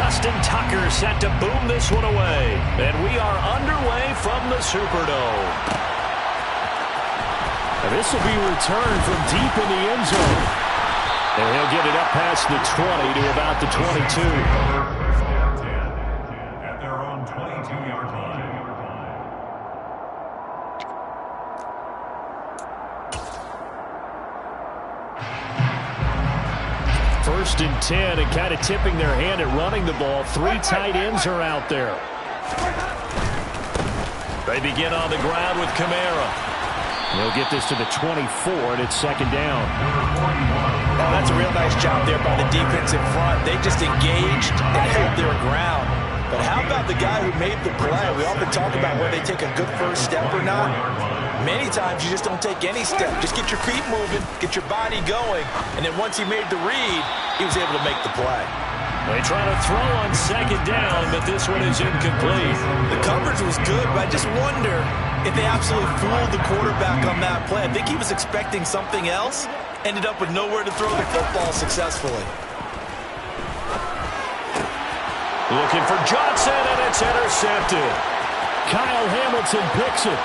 Justin Tucker set to boom this one away. And we are underway from the Superdome. And this will be returned from deep in the end zone. And he'll get it up past the 20 to about the 22. At their own 22-yard line. First and 10, and kind of tipping their hand at running the ball. Three tight ends are out there. They begin on the ground with Kamara. They'll get this to the 24, and it's second down. Oh, that's a real nice job there by the defense in front. They just engaged and held their ground. But how about the guy who made the play? We often talk about whether they take a good first step or not. Many times you just don't take any step. Just get your feet moving, get your body going, and then once he made the read, he was able to make the play. They try to throw on second down, but this one is incomplete. The coverage was good, but I just wonder if they absolutely fooled the quarterback on that play. I think he was expecting something else, ended up with nowhere to throw the football successfully. Looking for Johnson, and it's intercepted. Kyle Hamilton picks it.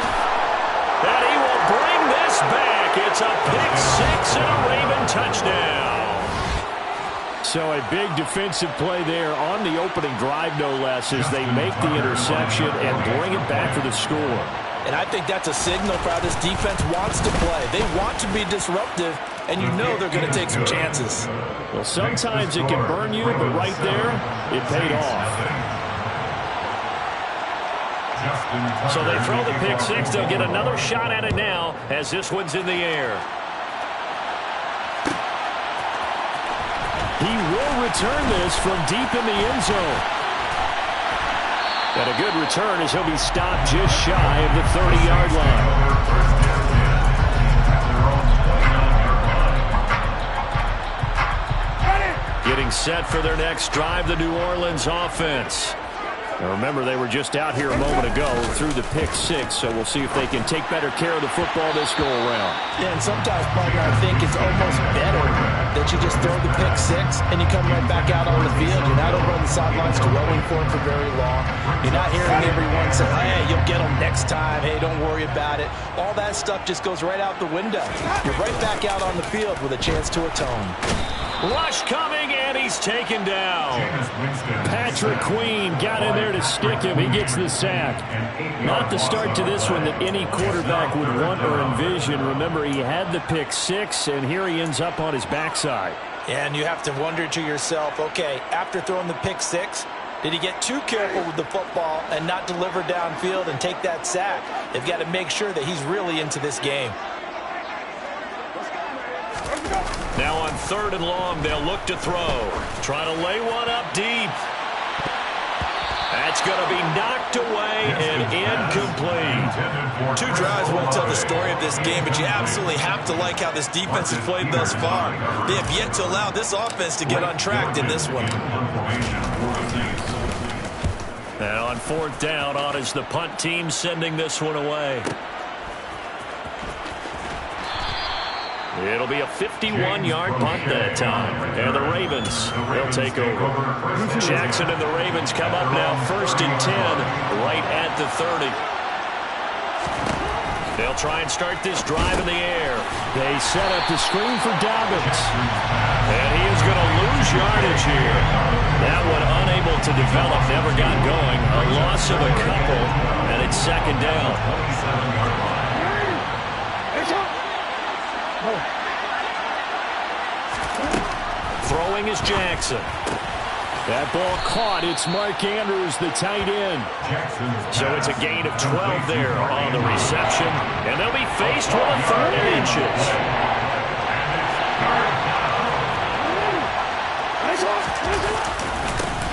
And he will bring this back. It's a pick six and a Raven touchdown. So a big defensive play there on the opening drive, no less, as they make the interception and bring it back for the score. And I think that's a signal for how this defense wants to play. They want to be disruptive, and you know they're going to take some chances. Well, sometimes it can burn you, but right there, it paid off. So they throw the pick six. They'll get another shot at it now as this one's in the air. He will return this from deep in the end zone. And a good return as he'll be stopped just shy of the 30-yard line. Getting set for their next drive, the New Orleans offense. Now remember, they were just out here a moment ago through the pick six, so we'll see if they can take better care of the football this go-around. Yeah, and sometimes, partner, I think it's almost better that you just throw the pick six and you come right back out on the field. You're not over on the sidelines growing for it for very long. You're not hearing everyone say, hey, you'll get them next time. Hey, don't worry about it. All that stuff just goes right out the window. You're right back out on the field with a chance to atone. Rush coming, and he's taken down. Patrick Queen got in there to stick him. He gets the sack. Not the start to this one that any quarterback would want or envision. Remember, he had the pick six, and here he ends up on his backside. And you have to wonder to yourself, okay, after throwing the pick six, did he get too careful with the football and not deliver downfield and take that sack? They've got to make sure that he's really into this game. Now on third and long, they'll look to throw. Try to lay one up deep. That's going to be knocked away and incomplete. Two drives won't tell the story of this game, but you absolutely have to like how this defense has played thus far. They have yet to allow this offense to get untracked in this one. And on fourth down, on is the punt team sending this one away. It'll be a 51-yard punt that time. And the Ravens, they'll take over. Jackson and the Ravens come up now first and 10, right at the 30. They'll try and start this drive in the air. They set up the screen for Dobbins. And he is going to lose yardage here. That one unable to develop, never got going. A loss of a couple, and it's second down. Throwing is Jackson. That ball caught. It's Mark Andrews, the tight end. So it's a gain of 12 there on the reception. And they'll be faced with a third and inches.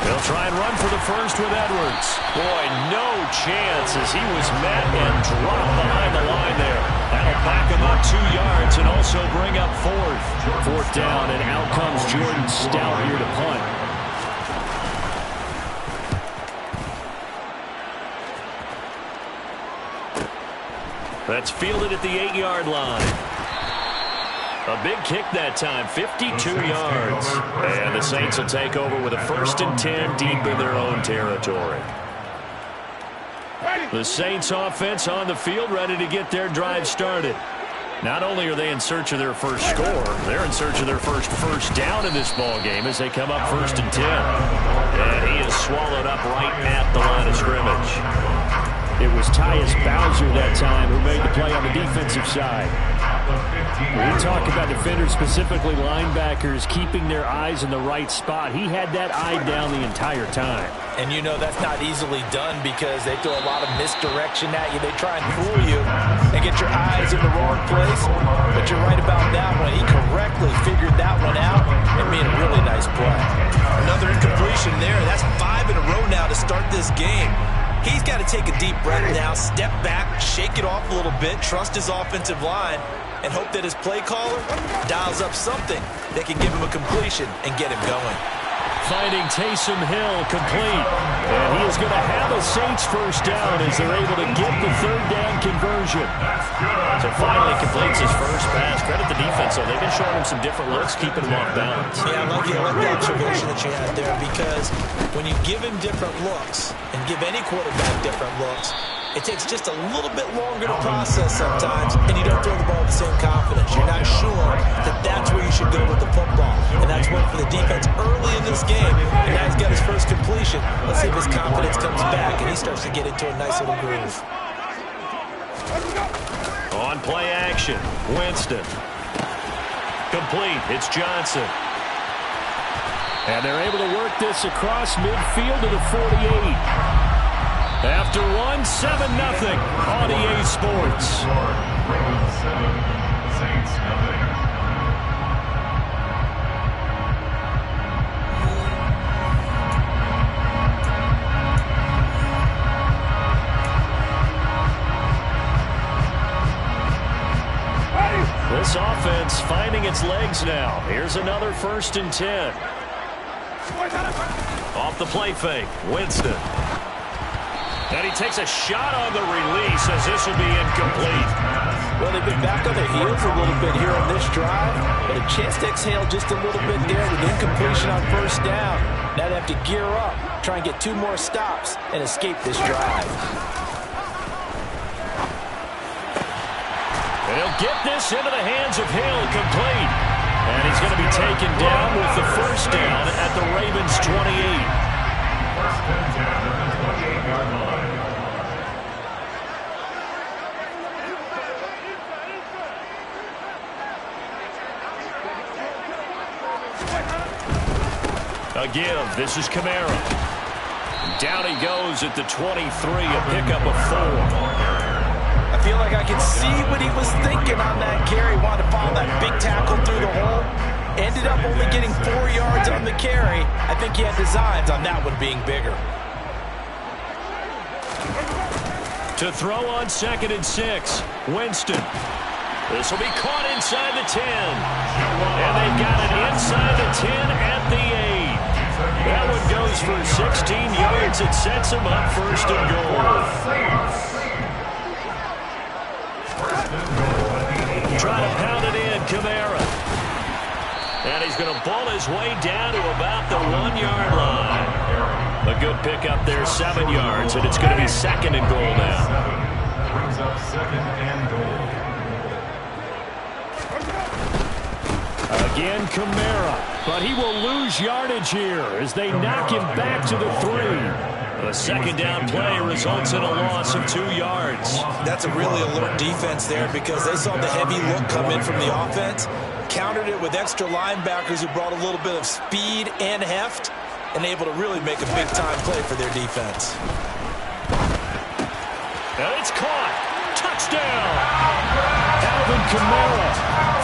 They'll try and run for the first with Edwards. Boy, no chance as he was met and dropped behind the line there. That'll back him up 2 yards and also bring up fourth. Fourth down, and out comes Jordan Stout here to punt. That's fielded at the 8-yard line. A big kick that time, 52 yards. And the Saints will take over with a 1st and 10 deep in their own territory. The Saints offense on the field, ready to get their drive started. Not only are they in search of their first score, they're in search of their first down in this ball game as they come up 1st and 10. And he is swallowed up right at the line of scrimmage. It was Tyus Bowser that time who made the play on the defensive side. We talk about defenders, specifically linebackers, keeping their eyes in the right spot. He had that eye down the entire time. And you know that's not easily done because they throw a lot of misdirection at you. They try and fool you and get your eyes in the wrong place. But you're right about that one. He correctly figured that one out and made a really nice play. Another incompletion there. That's 5 in a row now to start this game. He's got to take a deep breath now, step back, shake it off a little bit, trust his offensive line, and hope that his play caller dials up something that can give him a completion and get him going. Finding Taysom Hill complete. And he is going to have a Saints first down as they're able to get the 3rd down conversion. So finally completes his first pass. Credit the defense, though. They've been showing him some different looks, keeping him off balance. Yeah, I like the observation that you had there because when you give him different looks and give any quarterback different looks, it takes just a little bit longer to process sometimes, and you don't throw the ball with the same confidence. You're not sure that that's where you should go with the football. And that's one for the defense early in this game. And now he's got his first completion. Let's see if his confidence comes back, and he starts to get into a nice little groove. On play action, Winston. Complete, it's Johnson. And they're able to work this across midfield to the 48. After one, 7-0 on EA Sports. Ravens 7, Saints nothing. This offense finding its legs now. Here's another 1st and 10. Off the play fake, Winston. And he takes a shot on the release as this will be incomplete. Well, they've been back on their heels a little bit here on this drive, but a chance to exhale just a little bit there with incompletion on 1st down. Now they have to gear up, try and get 2 more stops, and escape this drive. And he'll get this into the hands of Hill, complete. And he's going to be taken down with the 1st down at the Ravens 28. 1st and 10 at the 28-yard line. Again, this is Kamara. Down he goes at the 23, a pickup of 4. I feel like I can see what he was thinking on that carry. Wanted to follow that big tackle through the hole. Ended up only getting 4 yards on the carry. I think he had designs on that one being bigger. To throw on 2nd and 6, Winston. This will be caught inside the 10. And they've got it inside the 10 at the 8. That one goes for 16 yards. It sets him up 1st and goal. Trying to pound it in, Kamara. And he's going to ball his way down to about the 1-yard line. A good pickup there, 7 yards, and it's going to be 2nd and goal now. Brings up 2nd and goal. Again, Kamara, but he will lose yardage here as they knock him back to the 3. The 2nd down play results in a loss of 2 yards. That's a really alert defense there because they saw the heavy look come in from the offense, countered it with extra linebackers who brought a little bit of speed and heft, and able to really make a big-time play for their defense. And it's caught. Touchdown! Alvin Kamara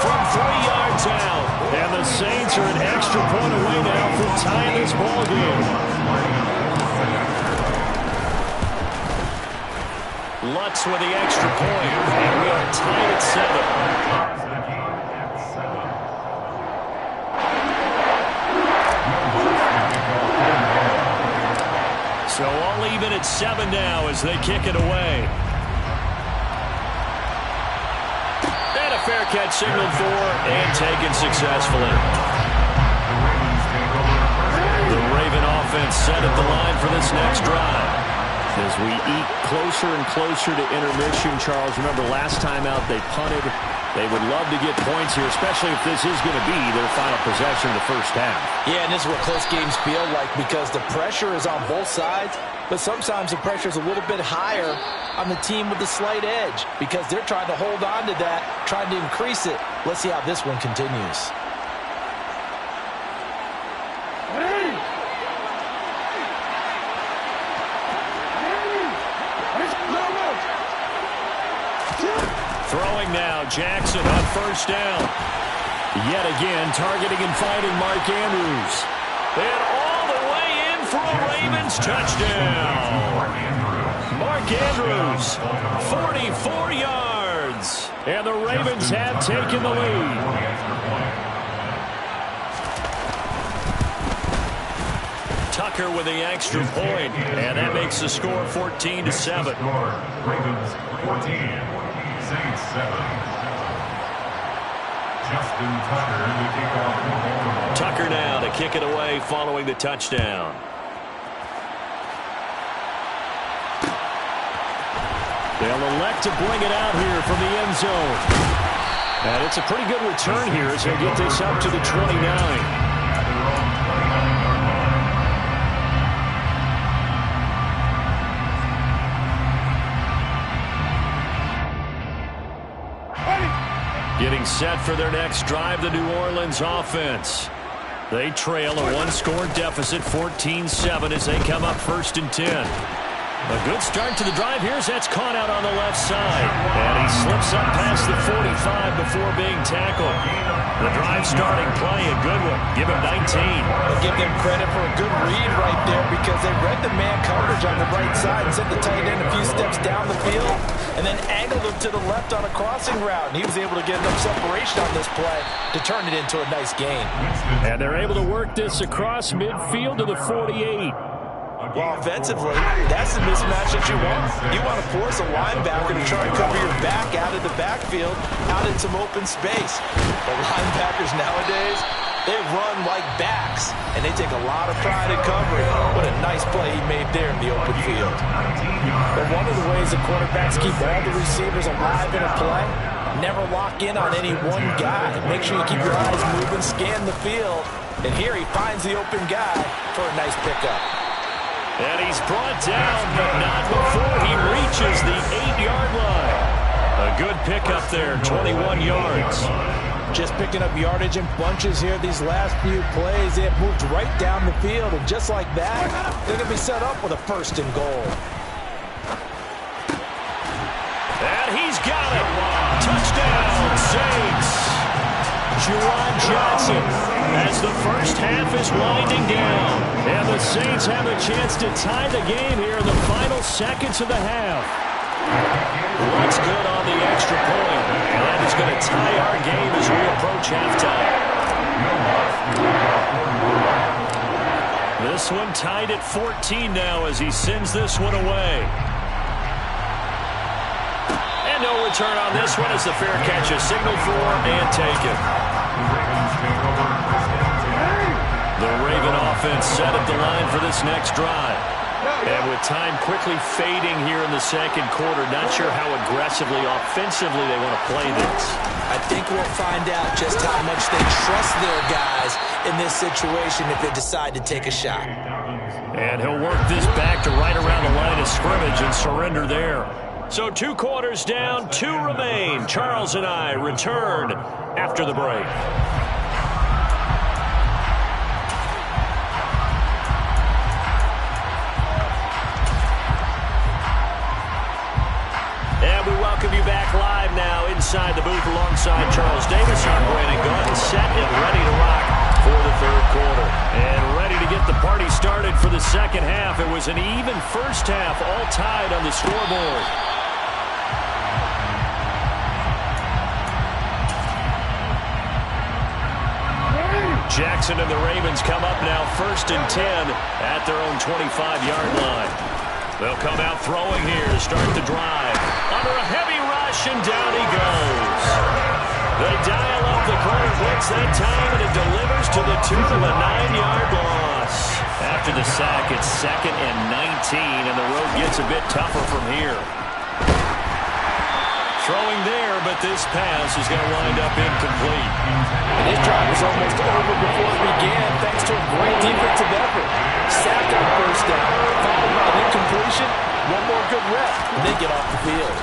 from 3 yards out. And the Saints are an extra point away now from tying this ball game. Lutz with the extra point. And we are tied at 7. So all even at 7 now as they kick it away. And a fair catch signaled for and taken successfully. The Raven offense set at the line for this next drive. As we eat closer and closer to intermission, Charles, remember last time out they punted. They would love to get points here, especially if this is going to be their final possession of the first half. Yeah, and this is what close games feel like because the pressure is on both sides, but sometimes the pressure is a little bit higher on the team with the slight edge because they're trying to hold on to that, trying to increase it. Let's see how this one continues. Throwing now, Jackson on first down. Yet again, targeting and finding Mark Andrews. And all the way in for a Ravens touchdown. Mark Andrews, 44 yards. And the Ravens have taken the lead. Tucker with the extra point, and that makes the score 14-7. Ravens 14. Saints 7. Justin Tucker to kick off the ball. Tucker now to kick it away following the touchdown. They'll elect to bring it out here from the end zone. And it's a pretty good return here as they get this up to the 29. Getting set for their next drive, the New Orleans offense. They trail a one-score deficit, 14-7, as they come up 1st and 10. A good start to the drive. Here's that's caught out on the left side. And he slips up past the 45 before being tackled. The drive starting play, a good one. Give him 19. I'll give them credit for a good read right there because they read the man coverage on the right side and sent the tight end a few steps down the field and then angled him to the left on a crossing route. And he was able to get enough separation on this play to turn it into a nice gain. And they're able to work this across midfield to the 48. Well, offensively, that's the mismatch that you want. You want to force a linebacker to try and cover your back out of the backfield, out in some open space. The linebackers nowadays, they run like backs, and they take a lot of pride in covering. What a nice play he made there in the open field. But one of the ways the quarterbacks keep all the receivers alive in a play, never lock in on any one guy. Make sure you keep your eyes moving, scan the field, and here he finds the open guy for a nice pickup. And he's brought down, but not before he reaches the 8-yard line. A good pickup there, 21 yards. Just picking up yardage in bunches here these last few plays. They have moved right down the field, and just like that, they're going to be set up with a 1st and goal. And he's got it. Touchdown, Saints. Juwan Johnson as the first half is winding down. And the Saints have a chance to tie the game here in the final seconds of the half. What's good on the extra point. And that is going to tie our game as we approach halftime. This one tied at 14 now as he sends this one away. And no return on this one as the fair catch is signaled for and taken. The Raven offense set at the line for this next drive. And with time quickly fading here in the second quarter, not sure how aggressively, offensively they want to play this. I think we'll find out just how much they trust their guys in this situation if they decide to take a shot. And he'll work this back to right around the line of scrimmage and surrender there. So 2 quarters down, 2 remain. Charles and I return after the break. And we welcome you back live now inside the booth alongside Charles Davis. I'm Brandon Gaudin, set and ready to rock for the 3rd quarter. And ready to get the party started for the second half. It was an even first half, all tied on the scoreboard. Jackson and the Ravens come up now 1st and 10 at their own 25-yard line. They'll come out throwing here to start the drive. Under a heavy rush, and down he goes. They dial up the corner blitz that time, and it delivers to the tune of a 9-yard loss. After the sack, it's 2nd and 19, and the road gets a bit tougher from here. Throwing there, but this pass is going to wind up incomplete. And this drive was almost over before it began, thanks to a great defensive effort. Sacked on first down, followed by an incompletion. One more good rep, and they get off the field.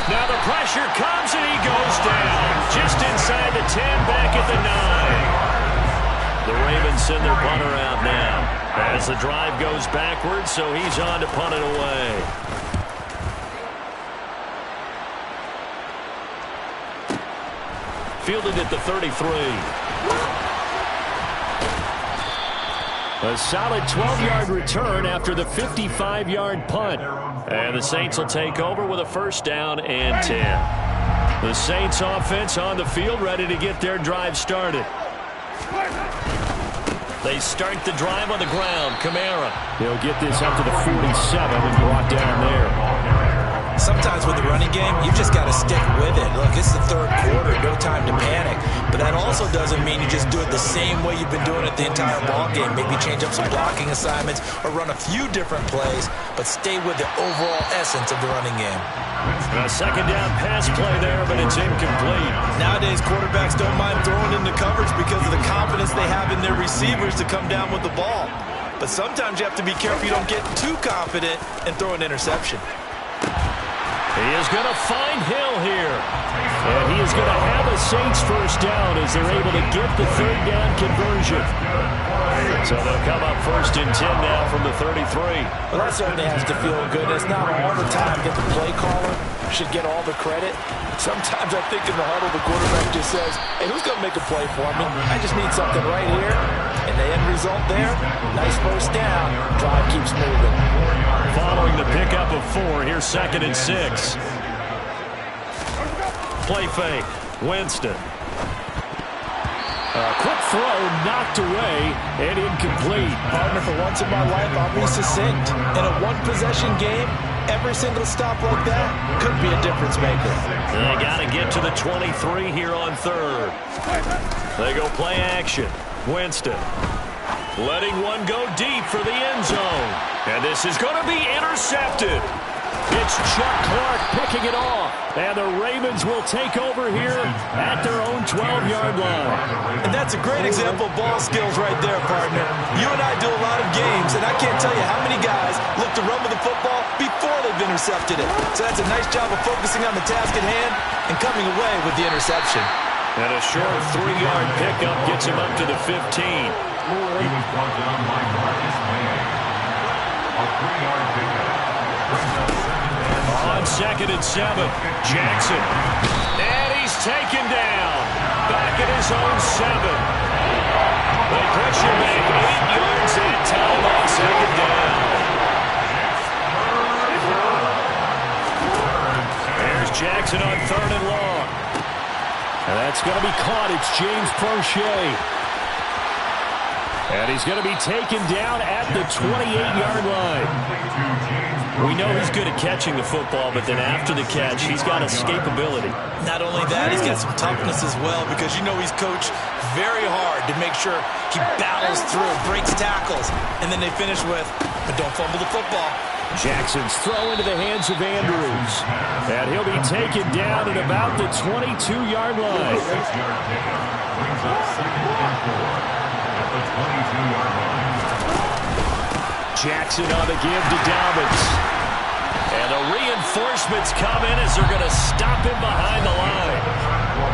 Now the pressure comes, and he goes down. Just inside the 10, back at the 9. The Ravens send their punter out now. As the drive goes backwards, so he's on to punt it away. Fielded at the 33. A solid 12-yard return after the 55-yard punt. And the Saints will take over with a 1st down and 10. The Saints offense on the field, ready to get their drive started. They start the drive on the ground. Kamara. He'll get this up to the 47 and brought down there. Sometimes with the running game, you just got to stick with it. Look, it's the 3rd quarter, no time to panic. But that also doesn't mean you just do it the same way you've been doing it the entire ball game. Maybe change up some blocking assignments or run a few different plays, but stay with the overall essence of the running game. A 2nd down pass play there, but it's incomplete. Nowadays, quarterbacks don't mind throwing into coverage because of the confidence they have in their receivers to come down with the ball. But sometimes you have to be careful you don't get too confident and throw an interception. He is going to find Hill here. And he is going to have a Saints 1st down as they're able to get the 3rd down conversion. So they'll come up 1st and 10 now from the 33. Well, that certainly has to feel good. It's not all the time that the play caller should get all the credit. Sometimes I think in the huddle, the quarterback just says, hey, who's going to make a play for me? I just need something right here. And the end result there, nice 1st down. Drive keeps moving. Following the pickup of 4, here's 2nd and 6. Play fake. Winston. A quick throw knocked away and incomplete. Partner, for once in my life, I'll be succinct. In a one-possession game, every single stop like that could be a difference maker. They got to get to the 23 here on 3rd. They go play action. Winston letting one go deep for the end zone. And this is going to be intercepted. It's Chuck Clark picking it off. And the Ravens will take over here at their own 12-yard line. And that's a great example of ball skills right there, partner. You and I do a lot of games, and I can't tell you how many guys look to run with the football before they've intercepted it. So that's a nice job of focusing on the task at hand and coming away with the interception. And a short 3-yard pickup gets him up to the 15. He was brought down by Marcus May. A 3-yard pickup. On 2nd and 7, Jackson. And he's taken down. Back at his own 7. They push him back 8 yards that time on 2nd down. There's Jackson on 3rd and long. And that's going to be caught. It's James Prochet. And he's going to be taken down at the 28-yard line. We know he's good at catching the football, but then after the catch, he's got escapability. Not only that, he's got some toughness as well, because you know he's coached very hard to make sure he battles through, breaks tackles, and then they finish with, but don't fumble the football. Jackson's throw into the hands of Andrews. And he'll be taken down at about the 22-yard line. Jackson on the give to Dobbins. And the reinforcements come in as they're going to stop him behind the line.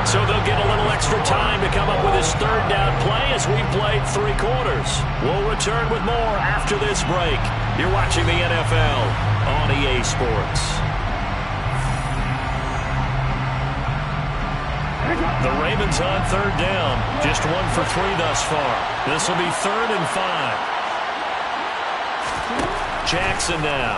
So they'll get a little extra time to come up with his 3rd down play as we played 3 quarters. We'll return with more after this break. You're watching the NFL on EA Sports. The Ravens on 3rd down. Just 1 for 3 thus far. This will be 3rd and 5. Jackson now.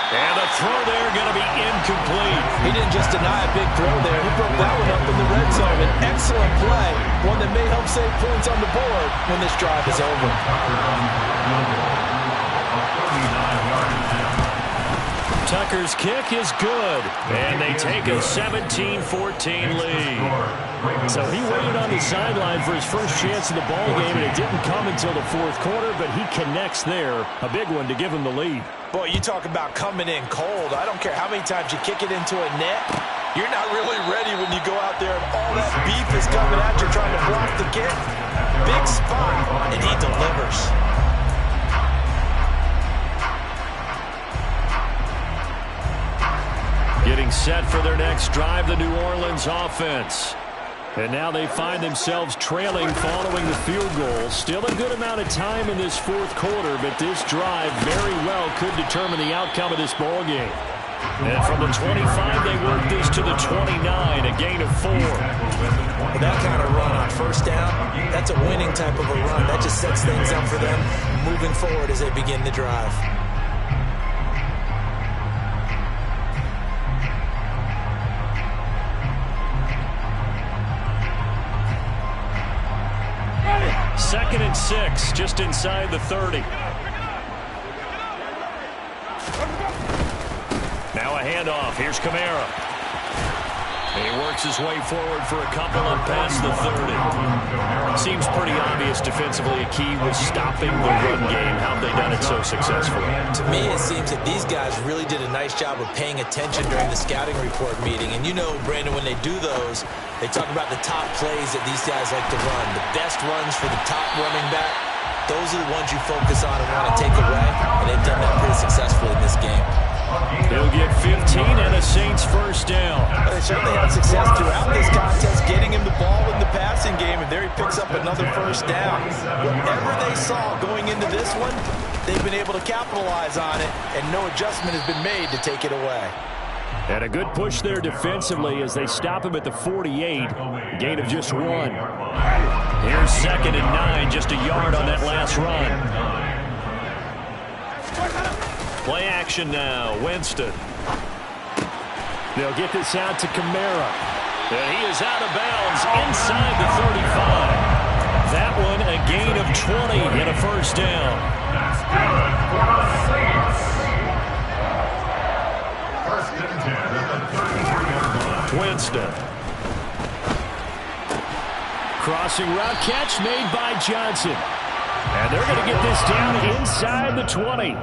And the throw there going to be incomplete. He didn't just deny a big throw there. He broke that one up in the red zone. An excellent play. One that may help save points on the board when this drive is over. Tucker's kick is good, and they take a 17-14 lead. So he waited on the sideline for his first chance in the ball game, and it didn't come until the fourth quarter, but he connects there. A big one to give him the lead. Boy, you talk about coming in cold. I don't care how many times you kick it into a net. You're not really ready when you go out there and all that beef is coming at you trying to block the kick. Big spot, and he delivers. Getting set for their next drive, the New Orleans offense. And now they find themselves trailing following the field goal. Still a good amount of time in this fourth quarter, but this drive very well could determine the outcome of this ball game. And from the 25, they work this to the 29, a gain of 4. With that kind of run on first down, that's a winning type of a run. That just sets things up for them moving forward as they begin the drive. Second and 6, just inside the 30. Now a handoff. Here's Kamara. He works his way forward for a couple up past the 30. Seems pretty obvious defensively a key was stopping the run game. How have they done it so successfully? To me, it seems that these guys really did a nice job of paying attention during the scouting report meeting. And you know, Brandon, when they do those, they talk about the top plays that these guys like to run. The best runs for the top running back. Those are the ones you focus on and want to take away. And they've done that pretty successfully in this game. He'll get 15 and a Saints first down. They certainly had success throughout this contest, getting him the ball in the passing game, and there he picks up another first down. Whatever they saw going into this one, they've been able to capitalize on it, and no adjustment has been made to take it away. And a good push there defensively as they stop him at the 48. Gain of just 1. Here's second and 9, just a yard on that last run. Play action now, Winston. They'll get this out to Kamara. And he is out of bounds inside the 35. That one a gain of 20 and a first down. That's good for the Saints. First and 10 at the 33-yard line. Winston. Crossing route catch made by Johnson. And they're going to get this down inside the 20.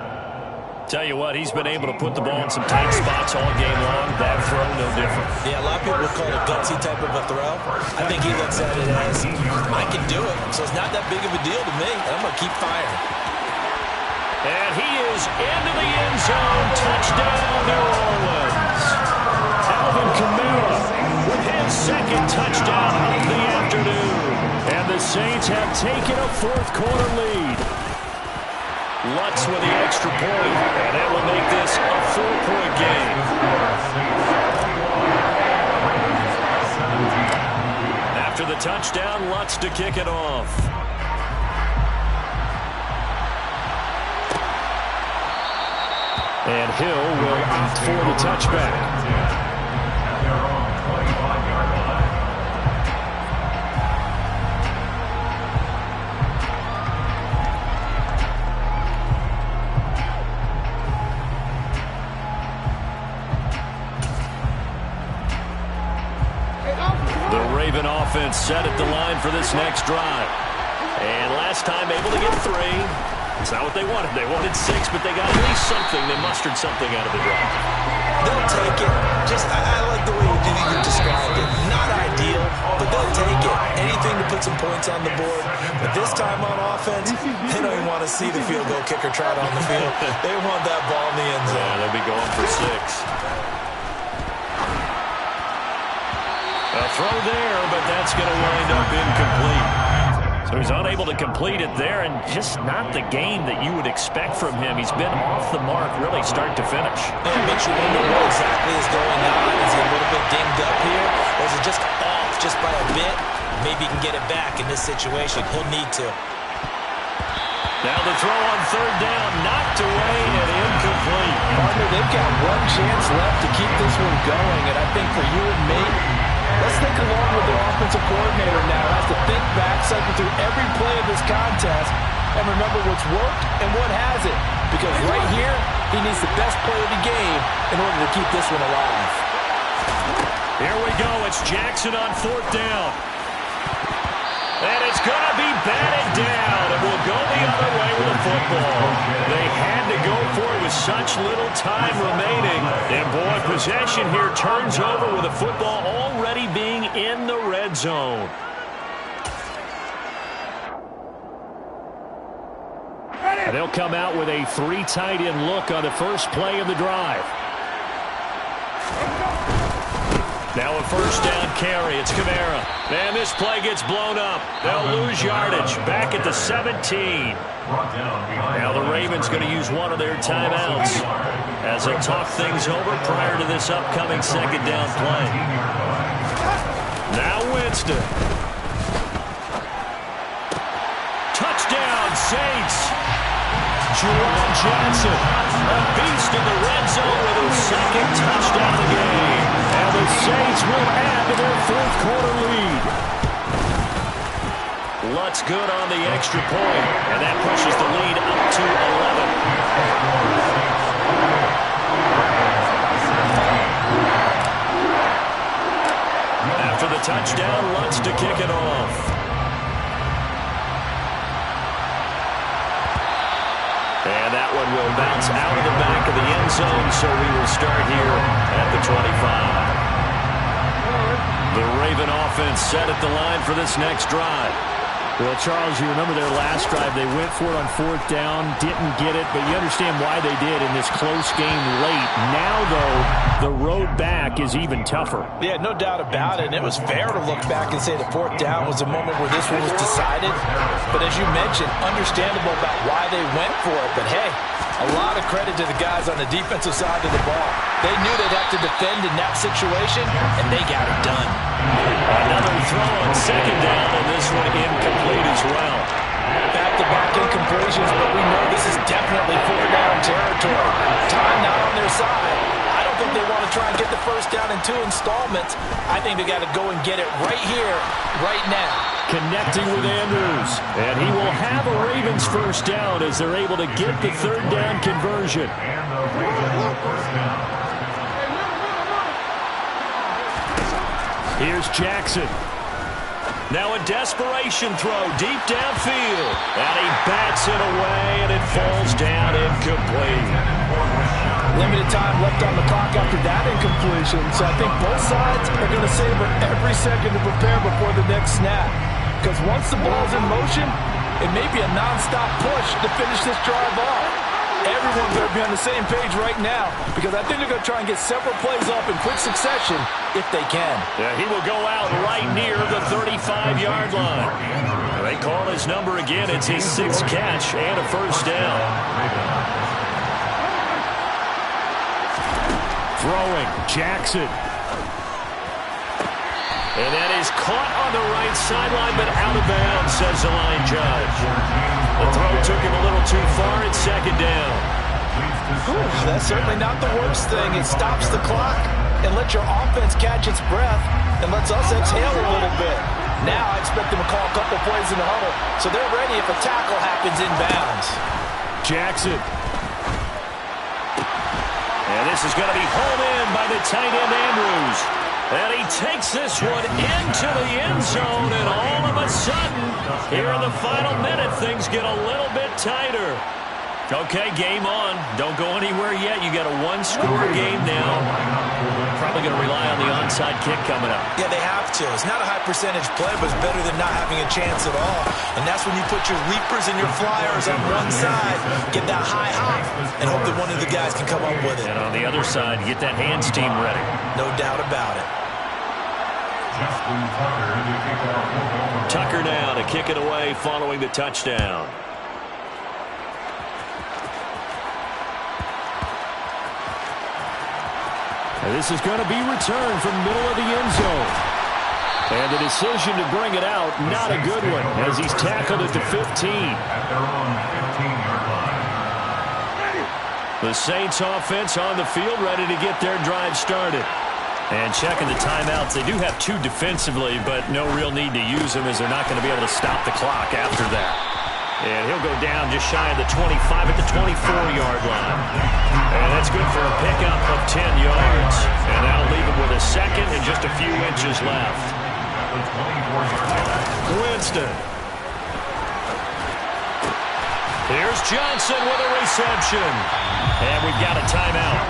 Tell you what, he's been able to put the ball in some tight spots all game long. That throw, no different. Yeah, a lot of people would call it a gutsy type of a throw. I think he looks at it as, I can do it, so it's not that big of a deal to me, and I'm going to keep firing. And he is into the end zone. Touchdown, New Orleans. Alvin Kamara with his second touchdown of the afternoon. And the Saints have taken a fourth quarter lead. Lutz with the extra point, and that will make this a 4-point game. After the touchdown, Lutz to kick it off. And Hill will opt for the touchback. Offense set at the line for this next drive. And last time able to get 3. It's not what they wanted. They wanted 6, but they got at least something. They mustered something out of the drive. They'll take it. I like the way you described it. Not ideal, but they'll take it. Anything to put some points on the board. But this time on offense, they don't even want to see the field goal kicker trot on the field. They want that ball in the end zone. Yeah, they'll be going for 6. A throw there, but that's going to wind up incomplete. So he's unable to complete it there, and just not the game that you would expect from him. He's been off the mark, really, start to finish. Yeah, it makes you wonder what exactly is going on. Is he a little bit dinged up here, or is it just off just by a bit? Maybe he can get it back in this situation. He'll need to. Now the throw on third down, knocked away and incomplete. Partner, they've got one chance left to keep this one going, and I think for you and me, let's think along with their offensive coordinator now. Has to think back, cycle through every play of this contest, and remember what's worked and what hasn't. Because right here, He needs the best play of the game in order to keep this one alive. Here we go. It's Jackson on 4th down. And it's going to be batted down. And we'll go the other way with the football. They had to go for it with such little time remaining. And, boy, possession here turns over with the football already being in the red zone. They'll come out with a 3 tight end look on the first play of the drive. Now a 1st down carry. It's Kamara. And this play gets blown up. They'll lose yardage. Back at the 17. Now the Ravens going to use one of their timeouts as they talk things over prior to this upcoming 2nd down play. Now Winston. Touchdown, Saints. Jerome Johnson, a beast in the red zone with his 2nd touchdown of the game. And the Saints will add to their 4th quarter lead. Lutz good on the extra point, and that pushes the lead up to 11. After the touchdown, Lutz to kick it off. And that one will bounce out of the back of the end zone, so we will start here at the 25. The Raven offense set at the line for this next drive. Well, Charles, you remember their last drive. They went for it on 4th down, didn't get it, but you understand why they did in this close game late. Now, though, the road back is even tougher. Yeah, no doubt about it. And it was fair to look back and say the 4th down was a moment where this one was decided. But as you mentioned, understandable about why they went for it. But, hey, a lot of credit to the guys on the defensive side of the ball. They knew they'd have to defend in that situation, and they got it done. Another throw on 2nd down, and this one incomplete as well. Back-to-back incompletions, but we know this is definitely 4th-down territory. Time not on their side. I don't think they want to try and get the 1st down in 2 installments. I think they got to go and get it right here, right now. Connecting with Andrews, and he will have a Ravens 1st down as they're able to get the 3rd down conversion. And the Ravens 1st down. Here's Jackson. Now a desperation throw deep downfield. And he bats it away, and it falls down incomplete. Limited time left on the clock after that incompletion, so I think both sides are going to savor every second to prepare before the next snap. Because once the ball's in motion, it may be a nonstop push to finish this drive off. Everyone's going to be on the same page right now because I think they're going to try and get several plays off in quick succession if they can. Yeah, he will go out right near the 35-yard line. They call his number again. It's his 6th catch and a 1st down. Throwing, Jackson. And that is caught on the right sideline, but out of bounds, says the line judge. The throw took him a little too far. It's 2nd down. That's certainly not the worst thing. It stops the clock and lets your offense catch its breath and lets us exhale a little bit. Now I expect them to call a couple plays in the huddle, so they're ready if a tackle happens inbounds. Jackson. And this is going to be hauled in by the tight end Andrews. And he takes this one into the end zone, and all of a sudden, here in the final minute, things get a little bit tighter. Okay, game on. Don't go anywhere yet. You got a 1-score game now. Probably going to rely on the onside kick coming up. Yeah, they have to. It's not a high percentage play, but it's better than not having a chance at all. And that's when you put your leapers and your flyers on one side, get that high hop, and hope that one of the guys can come up with it. And on the other side, get that hands team ready. No doubt about it. Tucker now to kick it away following the touchdown. And this is going to be returned from middle of the end zone. And the decision to bring it out, not a good one, as he's tackled at the 15. At their own 15-yard line. The Saints offense on the field, ready to get their drive started. And checking the timeouts, they do have 2 defensively, but no real need to use them as they're not going to be able to stop the clock after that. And he'll go down just shy of the 25 at the 24-yard line. And that's good for a pickup of 10 yards. And that'll leave him with a second and just a few inches left. Winston. Here's Johnson with a reception. And we've got a timeout.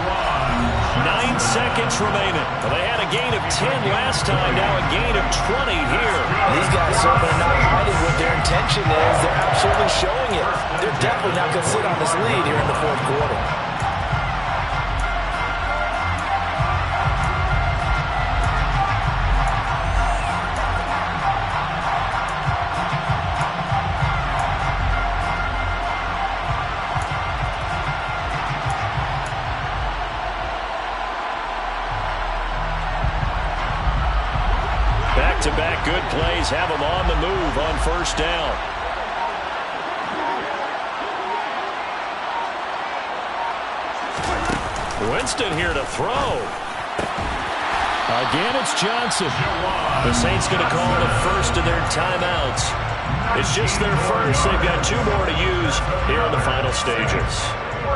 9 seconds remaining. Well, they had a gain of 10 last time, now a gain of 20 here. These guys certainly not hiding what their intention is. They're absolutely showing it. They're definitely not going to sit on this lead here in the fourth quarter. Back-to-back good plays have them on the move on first down. Winston here to throw. Again, it's Johnson. The Saints going to call it a first of their timeouts. It's just their first. They've got 2 more to use here in the final stages.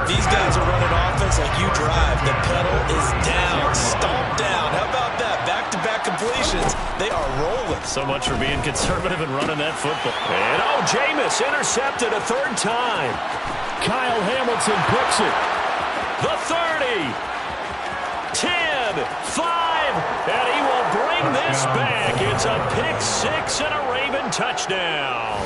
These guys are running offense like you drive. The pedal is down, stomp down. How about that? Back-to-back completions. They are rolling. So much for being conservative and running that football. And Jameis intercepted a 3rd time. Kyle Hamilton picks it. The 30. 10. 5. And he will bring this back. It's a pick 6 and a Raven touchdown.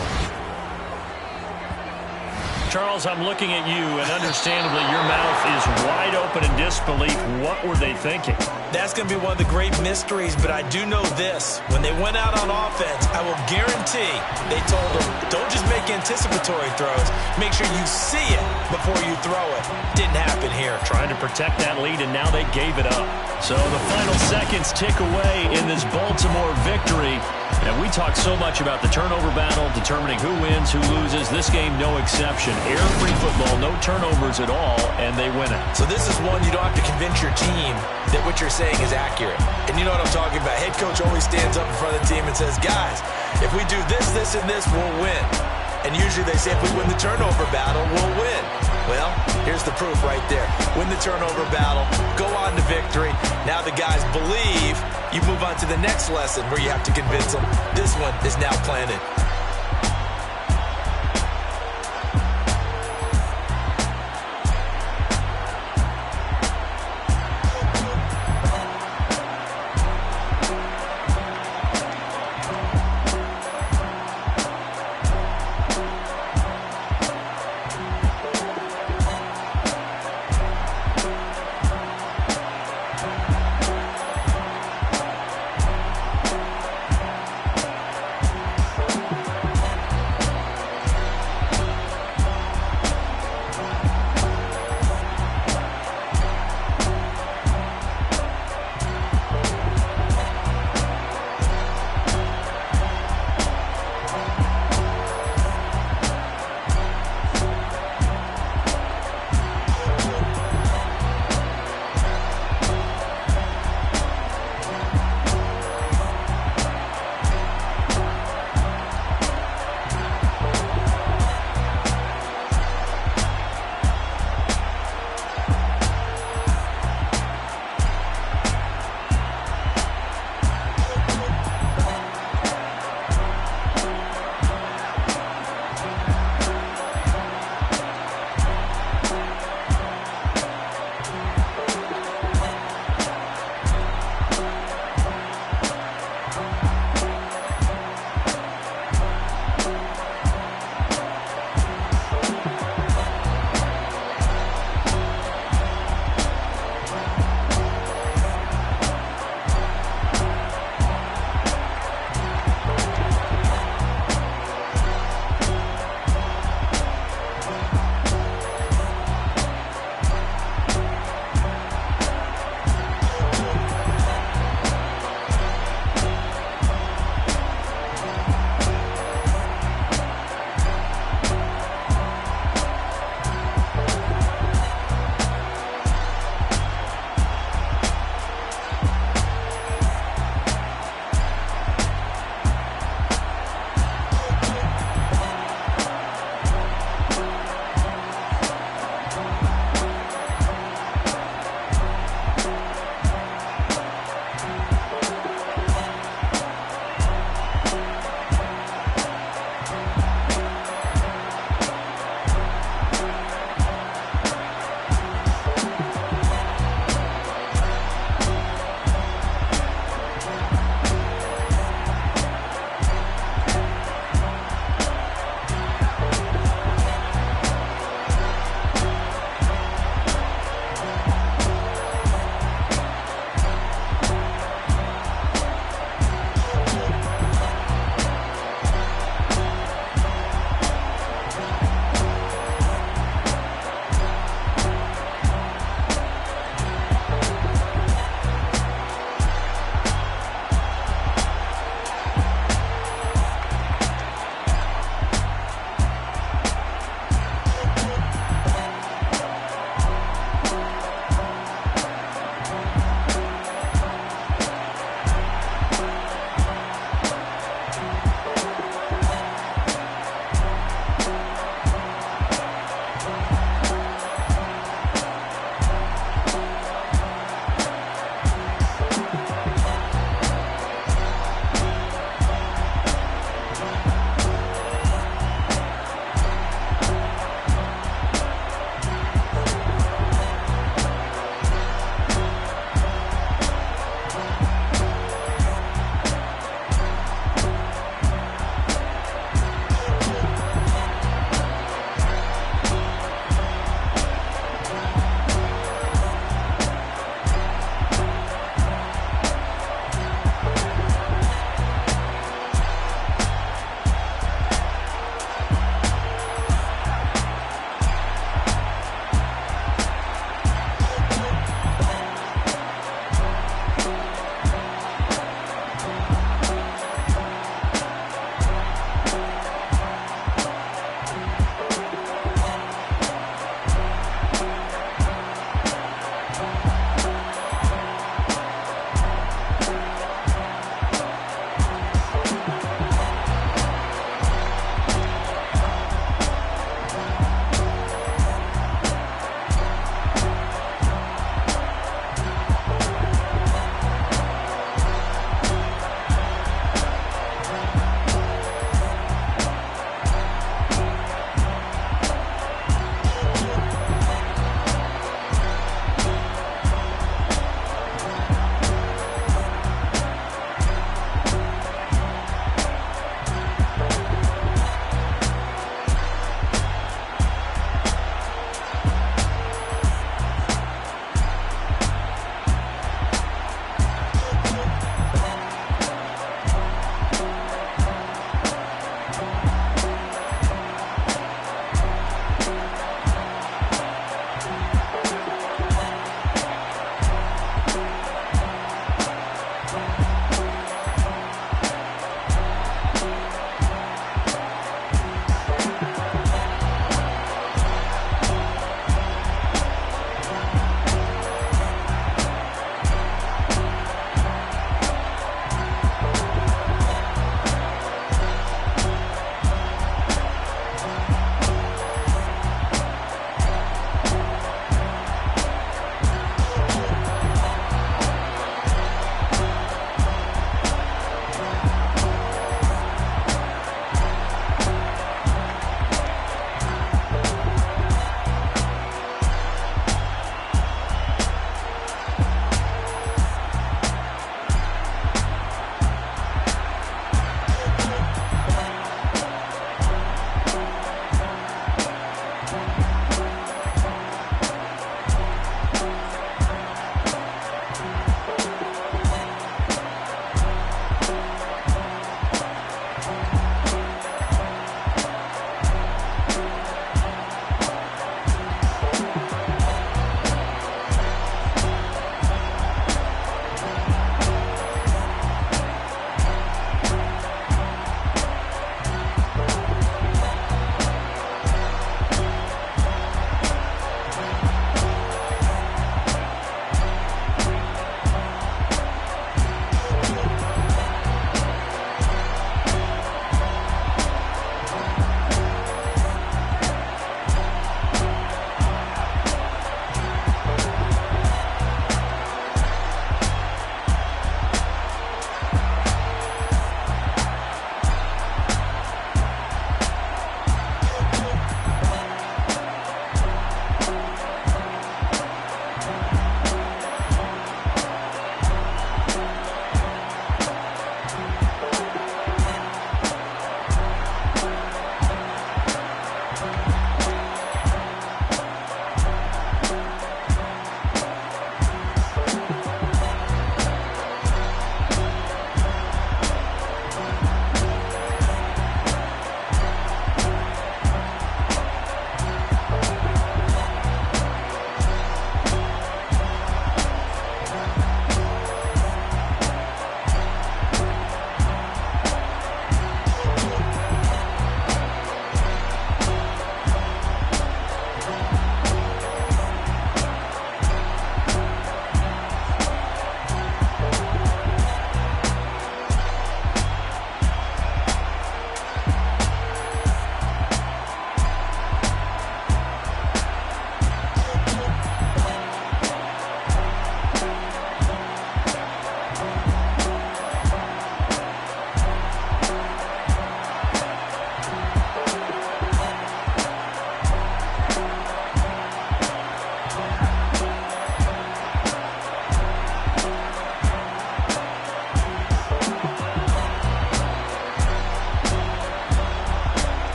Charles, I'm looking at you, and understandably, your mouth is wide open in disbelief. What were they thinking? That's going to be one of the great mysteries, but I do know this. When they went out on offense, I will guarantee they told them, don't just make anticipatory throws. Make sure you see it before you throw it. Didn't happen here. Trying to protect that lead, and now they gave it up. So the final seconds tick away in this Baltimore victory. And we talk so much about the turnover battle, determining who wins, who loses. This game, no exception. Air-free football, no turnovers at all, and they win it. So this is one you don't have to convince your team that what you're saying is accurate. And you know what I'm talking about. Head coach always stands up in front of the team and says, guys, if we do this, this, and this, we'll win. And usually they say if we win the turnover battle, we'll win. Well, here's the proof right there. Win the turnover battle, go on to victory. Now the guys believe. You move on to the next lesson where you have to convince them. This one is now planted.